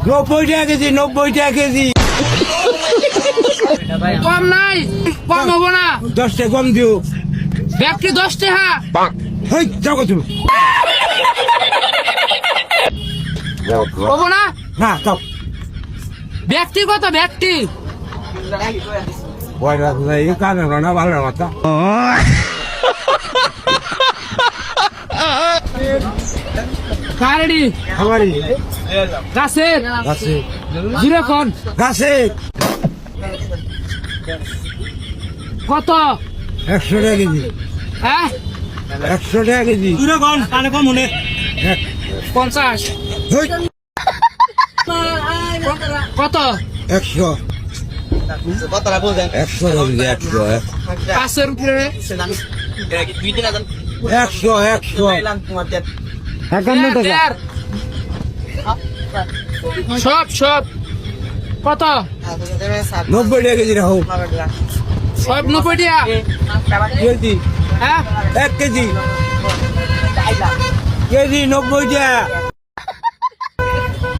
90 টাকা কেজি 90 টাকা কেজি কম নাই, কম হবো না। 10 টাকা কম দিও। ব্যক্তি 10 টাকা। হেই যাও কত হবো না। না যাও ব্যক্তি কত ব্যক্তি? ওই রাস্তা এই কানে না ভালো কথা কারেডি আমারই গাছের গাছে জিরো কোন গাছে কত? 100 টাকা কেজি হ্যাঁ 100 টাকা কেজি তুই কোন কানে কম মনে 50 হেই কত? 100 কথাটা বলছেন 100 কেজি 100 500 উপরে 100 51 টাকা দেড়। সব কত? 90 টাকা কেজি রাখো সব 90 টাকা। কেজি হ্যাঁ 1 কেজি কেজি 90 টাকা